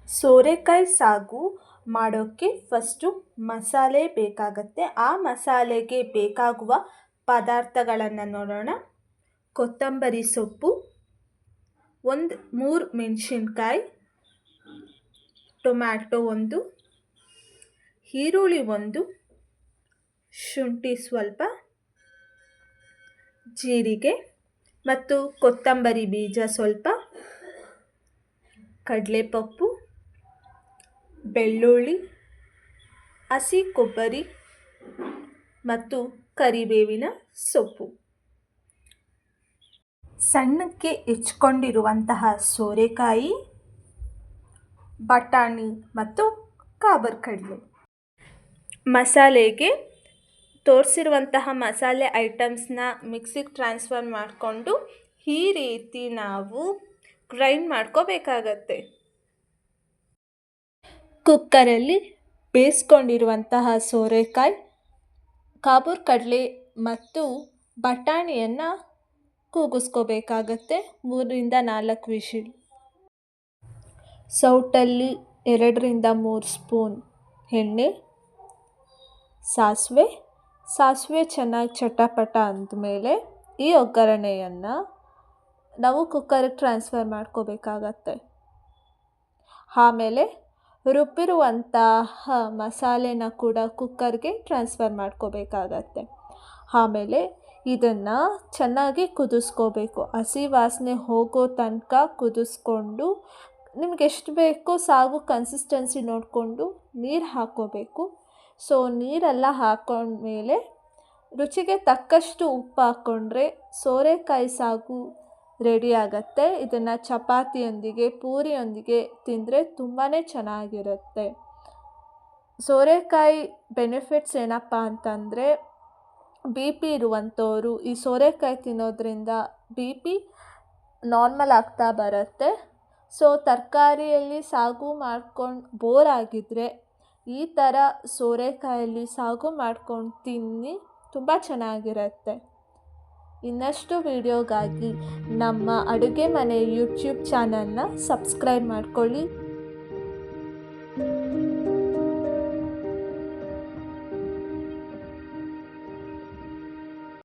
ಸೋರೆಕಾಯಿ ಸಾಗು ಮಾಡೋಕ್ಕೆ ಫಸ್ಟು ಮಸಾಲೆ ಬೇಕಾಗತ್ತೆ. ಆ ಮಸಾಲೆಗೆ ಬೇಕಾಗುವ ಪದಾರ್ಥಗಳನ್ನು ನೋಡೋಣ. ಕೊತ್ತಂಬರಿ ಸೊಪ್ಪು, 3 ಮೆಣಸಿನ್ಕಾಯಿ, ಟೊಮ್ಯಾಟೊ 1, ಈರುಳ್ಳಿ 1, ಶುಂಠಿ ಸ್ವಲ್ಪ, ಜೀರಿಗೆ ಮತ್ತು ಕೊತ್ತಂಬರಿ ಬೀಜ ಸ್ವಲ್ಪ, ಕಡಲೆಪಪ್ಪು, ಬೆಳ್ಳುಳ್ಳಿ, ಹಸಿ ಕೊಬ್ಬರಿ ಮತ್ತು ಕರಿಬೇವಿನ ಸೊಪ್ಪು. ಸಣ್ಣಕ್ಕೆ ಹೆಚ್ಕೊಂಡಿರುವಂತಹ ಸೋರೆಕಾಯಿ, ಬಟಾಣಿ ಮತ್ತು ಕಾಬರ್ ಕಡಲೆ. ಮಸಾಲೆಗೆ ತೋರಿಸಿರುವಂತಹ ಮಸಾಲೆ ಐಟಮ್ಸ್ನ ಮಿಕ್ಸಿಗೆ ಟ್ರಾನ್ಸ್ಫರ್ ಮಾಡಿಕೊಂಡು ಈ ರೀತಿ ನಾವು ಗ್ರೈಂಡ್ ಮಾಡ್ಕೋಬೇಕಾಗತ್ತೆ. ಕುಕ್ಕರಲ್ಲಿ ಬೇಯಿಸ್ಕೊಂಡಿರುವಂತಹ ಸೋರೆಕಾಯಿ, ಕಾಬೂರ್ ಕಡಲೆ ಮತ್ತು ಬಟಾಣಿಯನ್ನು ಕೂಗಿಸ್ಕೋಬೇಕಾಗತ್ತೆ. 3-4 ವಿಷಿಲ್. ಸೌಟಲ್ಲಿ 2-3 ಸ್ಪೂನ್ ಎಣ್ಣೆ, ಸಾಸಿವೆ ಚೆನ್ನಾಗಿ ಚಟಪಟ ಅಂದಮೇಲೆ ಈ ಒಗ್ಗರಣೆಯನ್ನು ನಾವು ಕುಕ್ಕರಿಗೆ ಟ್ರಾನ್ಸ್ಫರ್ ಮಾಡ್ಕೋಬೇಕಾಗತ್ತೆ. ಆಮೇಲೆ ರುಬ್ಬಿರುವಂತಹ ಮಸಾಲೆನ ಕೂಡ ಕುಕ್ಕರ್ಗೆ ಟ್ರಾನ್ಸ್ಫರ್ ಮಾಡ್ಕೋಬೇಕಾಗತ್ತೆ. ಆಮೇಲೆ ಇದನ್ನು ಚೆನ್ನಾಗಿ ಕುದಿಸ್ಕೋಬೇಕು. ಹಸಿ ವಾಸನೆ ಹೋಗೋ ತನಕ ಕುದಿಸ್ಕೊಂಡು, ನಿಮ್ಗೆ ಎಷ್ಟು ಬೇಕೋ ಸಾಗು ಕನ್ಸಿಸ್ಟೆನ್ಸಿ ನೋಡಿಕೊಂಡು ನೀರು ಹಾಕ್ಕೋಬೇಕು. ಸೊ ನೀರೆಲ್ಲ ಹಾಕ್ಕೊಂಡ್ಮೇಲೆ ರುಚಿಗೆ ತಕ್ಕಷ್ಟು ಉಪ್ಪು ಹಾಕ್ಕೊಂಡ್ರೆ ಸೋರೆಕಾಯಿ ಸಾಗು ರೆಡಿ ಆಗತ್ತೆ. ಇದನ್ನು ಚಪಾತಿಯೊಂದಿಗೆ, ಪೂರಿಯೊಂದಿಗೆ ತಿಂದರೆ ತುಂಬಾ ಚೆನ್ನಾಗಿರುತ್ತೆ. ಸೋರೆಕಾಯಿ ಬೆನಿಫಿಟ್ಸ್ ಏನಪ್ಪ ಅಂತಂದರೆ, BP ಇರುವಂಥವರು ಈ ಸೋರೆಕಾಯಿ ತಿನ್ನೋದ್ರಿಂದ BP ನಾರ್ಮಲ್ ಆಗ್ತಾ ಬರುತ್ತೆ. ಸೊ ತರಕಾರಿಯಲ್ಲಿ ಸಾಗು ಮಾಡ್ಕೊಂಡು ಬೋರ್ ಆಗಿದ್ದರೆ ಈ ಥರ ಸೋರೆಕಾಯಲ್ಲಿ ಸಾಗು ಮಾಡ್ಕೊಂಡು ತಿನ್ನಿ, ತುಂಬ ಚೆನ್ನಾಗಿರುತ್ತೆ. ಇನ್ನಷ್ಟು ವಿಡಿಯೋಗಾಗಿ ನಮ್ಮ ಅಡುಗೆ ಮನೆ ಯೂಟ್ಯೂಬ್ ಚಾನಲ್ನ ಸಬ್ಸ್ಕ್ರೈಬ್ ಮಾಡ್ಕೊಳ್ಳಿ.